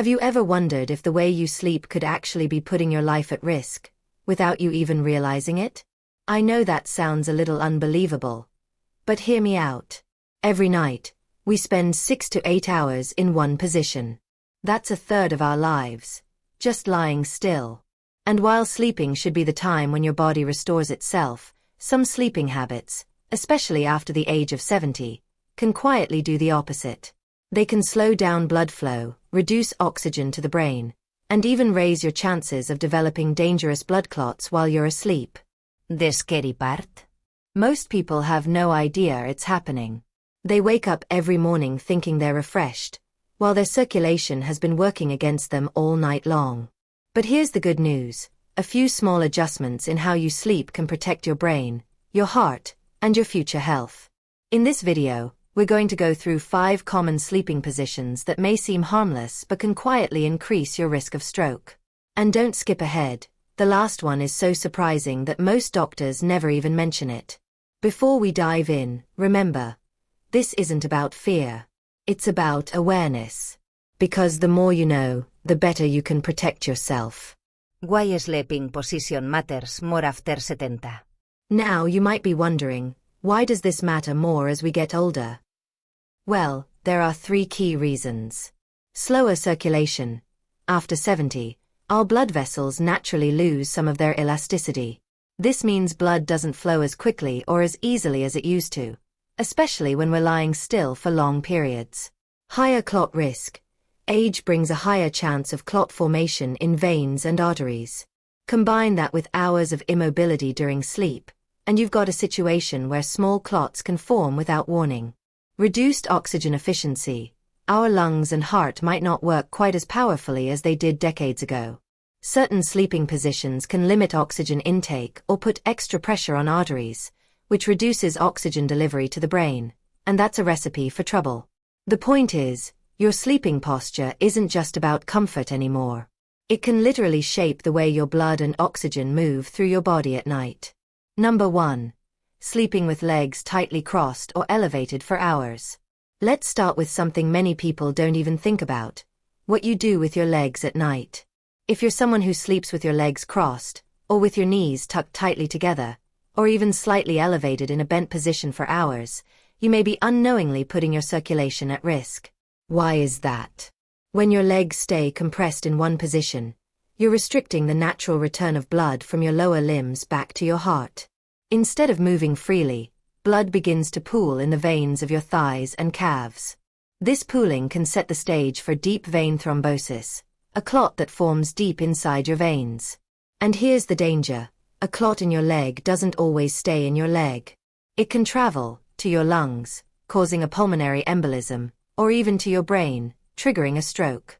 Have you ever wondered if the way you sleep could actually be putting your life at risk, without you even realizing it? I know that sounds a little unbelievable, but hear me out. Every night, we spend 6 to 8 hours in one position. That's a third of our lives, just lying still. And while sleeping should be the time when your body restores itself, some sleeping habits, especially after the age of 70, can quietly do the opposite. They can slow down blood flow, reduce oxygen to the brain, and even raise your chances of developing dangerous blood clots while you're asleep. The scary part? Most people have no idea it's happening. They wake up every morning thinking they're refreshed, while their circulation has been working against them all night long. But here's the good news. A few small adjustments in how you sleep can protect your brain, your heart, and your future health. In this video, we're going to go through 5 common sleeping positions that may seem harmless but can quietly increase your risk of stroke. And don't skip ahead. The last one is so surprising that most doctors never even mention it. Before we dive in, remember, this isn't about fear. It's about awareness. Because the more you know, the better you can protect yourself. Why sleeping position matters more after 70? Now you might be wondering, why does this matter more as we get older? Well, there are 3 key reasons. Slower circulation. After 70, our blood vessels naturally lose some of their elasticity. This means blood doesn't flow as quickly or as easily as it used to, especially when we're lying still for long periods. Higher clot risk. Age brings a higher chance of clot formation in veins and arteries. Combine that with hours of immobility during sleep, and you've got a situation where small clots can form without warning. Reduced oxygen efficiency. Our lungs and heart might not work quite as powerfully as they did decades ago. Certain sleeping positions can limit oxygen intake or put extra pressure on arteries, which reduces oxygen delivery to the brain, and that's a recipe for trouble. The point is, your sleeping posture isn't just about comfort anymore. It can literally shape the way your blood and oxygen move through your body at night. Number 1. Sleeping with legs tightly crossed or elevated for hours. Let's start with something many people don't even think about: what you do with your legs at night. If you're someone who sleeps with your legs crossed, or with your knees tucked tightly together, or even slightly elevated in a bent position for hours, you may be unknowingly putting your circulation at risk. Why is that? When your legs stay compressed in one position, you're restricting the natural return of blood from your lower limbs back to your heart. Instead of moving freely, blood begins to pool in the veins of your thighs and calves. This pooling can set the stage for deep vein thrombosis, a clot that forms deep inside your veins. And here's the danger: a clot in your leg doesn't always stay in your leg. It can travel to your lungs, causing a pulmonary embolism, or even to your brain, triggering a stroke.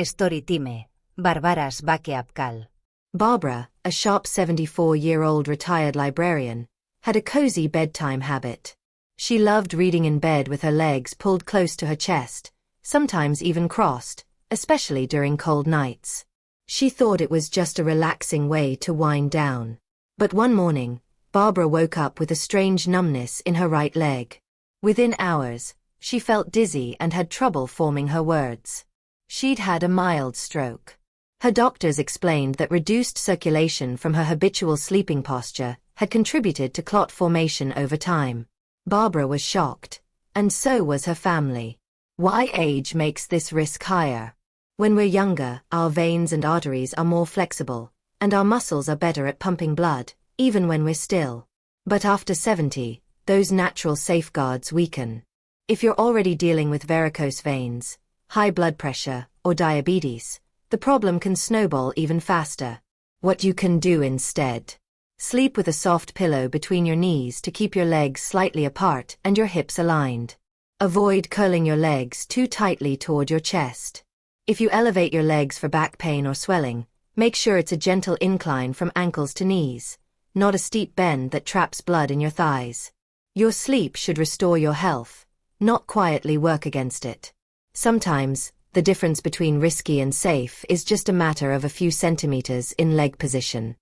Story time. Barbara's backup call. Barbara, a sharp 74-year-old retired librarian, had a cozy bedtime habit. She loved reading in bed with her legs pulled close to her chest, sometimes even crossed, especially during cold nights. She thought it was just a relaxing way to wind down. But one morning, Barbara woke up with a strange numbness in her right leg. Within hours, she felt dizzy and had trouble forming her words. She'd had a mild stroke. Her doctors explained that reduced circulation from her habitual sleeping posture had contributed to clot formation over time. Barbara was shocked, and so was her family. Why age makes this risk higher? When we're younger, our veins and arteries are more flexible, and our muscles are better at pumping blood, even when we're still. But after 70, those natural safeguards weaken. If you're already dealing with varicose veins, high blood pressure, or diabetes, the problem can snowball even faster. What you can do instead: sleep with a soft pillow between your knees to keep your legs slightly apart and your hips aligned. Avoid curling your legs too tightly toward your chest. If you elevate your legs for back pain or swelling, make sure it's a gentle incline from ankles to knees, not a steep bend that traps blood in your thighs. Your sleep should restore your health, not quietly work against it. Sometimes, the difference between risky and safe is just a matter of a few centimeters in leg position.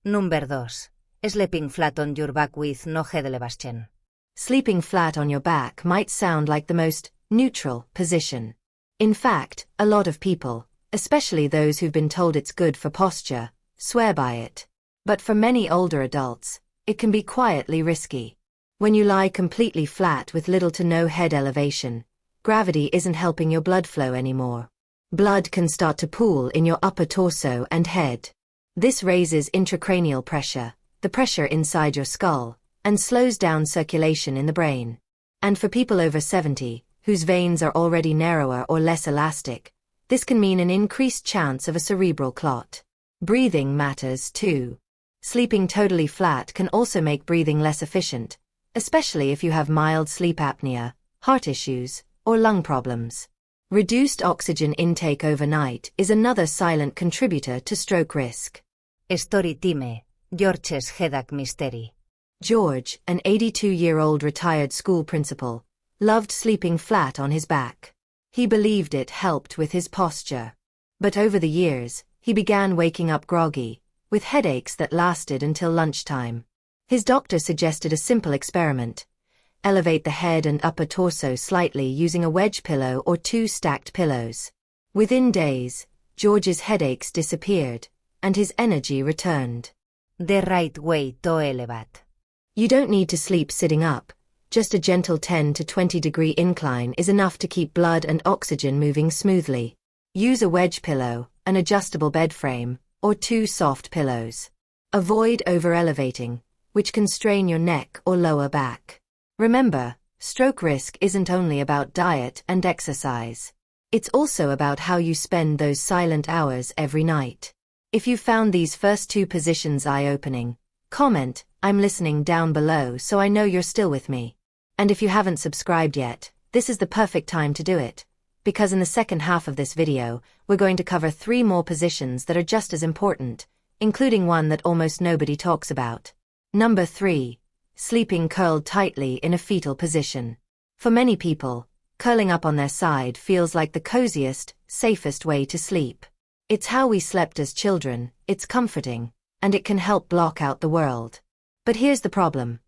Number 2. Sleeping flat on your back with no head elevation. Sleeping flat on your back might sound like the most neutral position. In fact, a lot of people, especially those who've been told it's good for posture, swear by it. But for many older adults, it can be quietly risky. When you lie completely flat with little to no head elevation, gravity isn't helping your blood flow anymore. Blood can start to pool in your upper torso and head. This raises intracranial pressure, the pressure inside your skull, and slows down circulation in the brain. And for people over 70, whose veins are already narrower or less elastic, this can mean an increased chance of a cerebral clot. Breathing matters too. Sleeping totally flat can also make breathing less efficient, especially if you have mild sleep apnea, heart issues, or lung problems. Reduced oxygen intake overnight is another silent contributor to stroke risk. Story time, George's headache mystery. George, an 82-year-old retired school principal, loved sleeping flat on his back. He believed it helped with his posture. But over the years, he began waking up groggy, with headaches that lasted until lunchtime. His doctor suggested a simple experiment. Elevate the head and upper torso slightly using a wedge pillow or 2 stacked pillows. Within days, George's headaches disappeared, and his energy returned. The right way to elevate. You don't need to sleep sitting up. Just a gentle 10 to 20-degree incline is enough to keep blood and oxygen moving smoothly. Use a wedge pillow, an adjustable bed frame, or 2 soft pillows. Avoid over-elevating, which can strain your neck or lower back. Remember, stroke risk isn't only about diet and exercise. It's also about how you spend those silent hours every night. If you found these first 2 positions eye-opening, comment, "I'm listening" down below so I know you're still with me. And if you haven't subscribed yet, this is the perfect time to do it, because in the second half of this video, we're going to cover 3 more positions that are just as important, including one that almost nobody talks about. Number 3. Sleeping curled tightly in a fetal position. For many people, curling up on their side feels like the coziest, safest way to sleep. It's how we slept as children, it's comforting, and it can help block out the world. But here's the problem.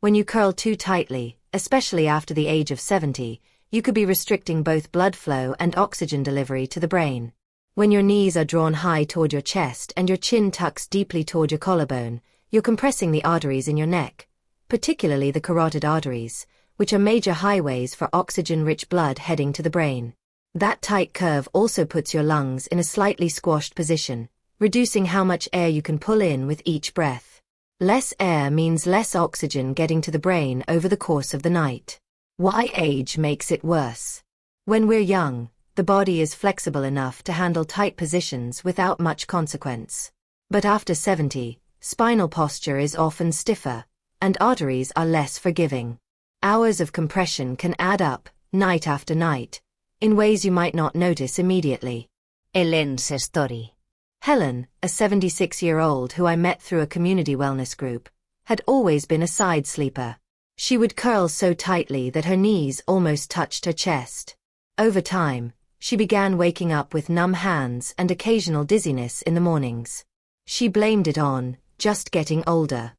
When you curl too tightly, especially after the age of 70, you could be restricting both blood flow and oxygen delivery to the brain. When your knees are drawn high toward your chest and your chin tucks deeply toward your collarbone, you're compressing the arteries in your neck, particularly the carotid arteries, which are major highways for oxygen-rich blood heading to the brain. That tight curve also puts your lungs in a slightly squashed position, reducing how much air you can pull in with each breath. Less air means less oxygen getting to the brain over the course of the night. Why age makes it worse? When we're young, the body is flexible enough to handle tight positions without much consequence. But after 70, spinal posture is often stiffer, and arteries are less forgiving. Hours of compression can add up, night after night, in ways you might not notice immediately. Helen's story. Helen, a 76-year-old who I met through a community wellness group, had always been a side sleeper. She would curl so tightly that her knees almost touched her chest. Over time, she began waking up with numb hands and occasional dizziness in the mornings. She blamed it on just getting older.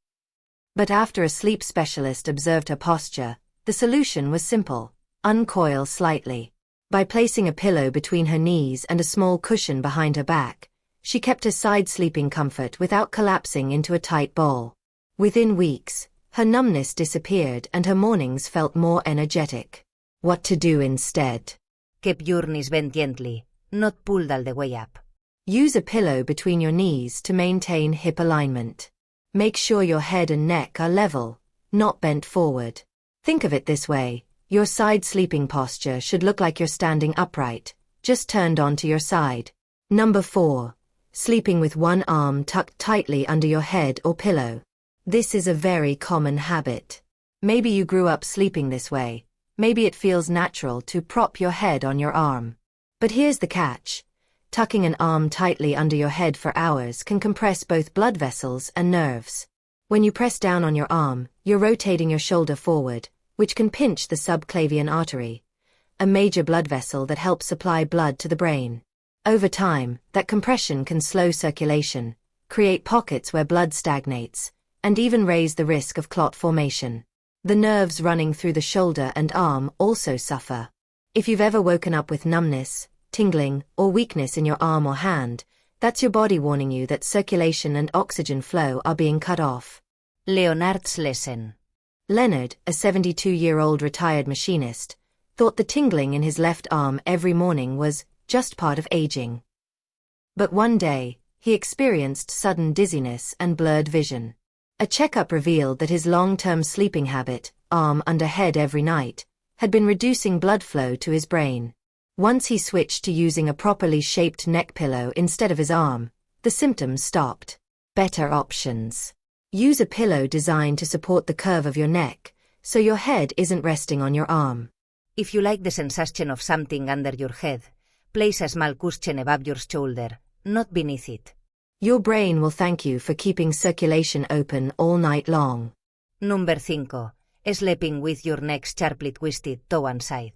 But after a sleep specialist observed her posture, the solution was simple: uncoil slightly. By placing a pillow between her knees and a small cushion behind her back, she kept her side sleeping comfort without collapsing into a tight ball. Within weeks, her numbness disappeared and her mornings felt more energetic. What to do instead? Keep your knees bent gently, not pulled all the way up. Use a pillow between your knees to maintain hip alignment. Make sure your head and neck are level, not bent forward. Think of it this way: your side sleeping posture should look like you're standing upright, just turned onto your side. Number 4. Sleeping with one arm tucked tightly under your head or pillow. This is a very common habit. Maybe you grew up sleeping this way. Maybe it feels natural to prop your head on your arm. But here's the catch. Tucking an arm tightly under your head for hours can compress both blood vessels and nerves. When you press down on your arm, you're rotating your shoulder forward, which can pinch the subclavian artery, a major blood vessel that helps supply blood to the brain. Over time, that compression can slow circulation, create pockets where blood stagnates, and even raise the risk of clot formation. The nerves running through the shoulder and arm also suffer. If you've ever woken up with numbness, tingling, or weakness in your arm or hand, that's your body warning you that circulation and oxygen flow are being cut off. Leonard's lesson. Leonard, a 72-year-old retired machinist, thought the tingling in his left arm every morning was just part of aging. But one day, he experienced sudden dizziness and blurred vision. A checkup revealed that his long-term sleeping habit, arm under head every night, had been reducing blood flow to his brain. Once he switched to using a properly shaped neck pillow instead of his arm, the symptoms stopped. Better options. Use a pillow designed to support the curve of your neck, so your head isn't resting on your arm. If you like the sensation of something under your head, place a small cushion above your shoulder, not beneath it. Your brain will thank you for keeping circulation open all night long. Number 5. Sleeping with your neck sharply twisted to one side.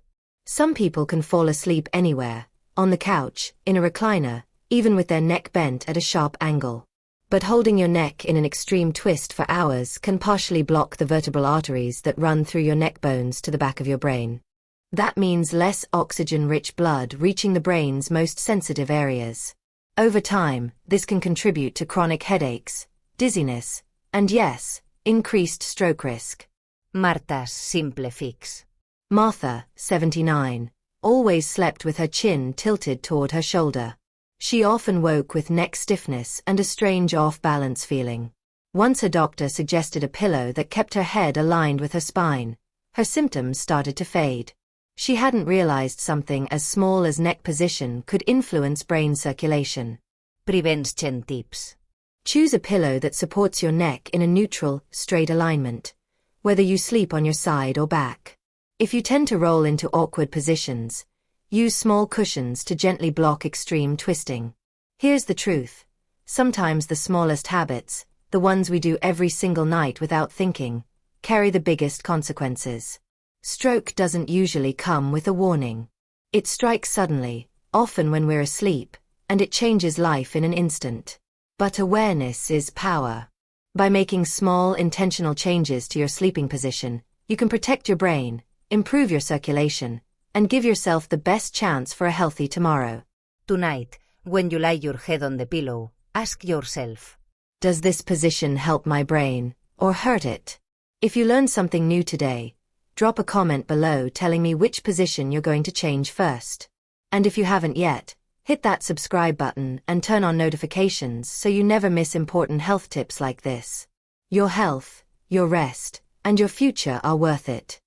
Some people can fall asleep anywhere, on the couch, in a recliner, even with their neck bent at a sharp angle. But holding your neck in an extreme twist for hours can partially block the vertebral arteries that run through your neck bones to the back of your brain. That means less oxygen-rich blood reaching the brain's most sensitive areas. Over time, this can contribute to chronic headaches, dizziness, and yes, increased stroke risk. Martha's simple fix. Martha, 79, always slept with her chin tilted toward her shoulder. She often woke with neck stiffness and a strange off-balance feeling. Once her doctor suggested a pillow that kept her head aligned with her spine. Her symptoms started to fade. She hadn't realized something as small as neck position could influence brain circulation. Prevention tips. Choose a pillow that supports your neck in a neutral, straight alignment, whether you sleep on your side or back. If you tend to roll into awkward positions, use small cushions to gently block extreme twisting. Here's the truth. Sometimes the smallest habits, the ones we do every single night without thinking, carry the biggest consequences. Stroke doesn't usually come with a warning. It strikes suddenly, often when we're asleep, and it changes life in an instant. But awareness is power. By making small, intentional changes to your sleeping position, you can protect your brain, improve your circulation, and give yourself the best chance for a healthy tomorrow. Tonight, when you lie your head on the pillow, ask yourself, does this position help my brain, or hurt it? If you learned something new today, drop a comment below telling me which position you're going to change first. And if you haven't yet, hit that subscribe button and turn on notifications so you never miss important health tips like this. Your health, your rest, and your future are worth it.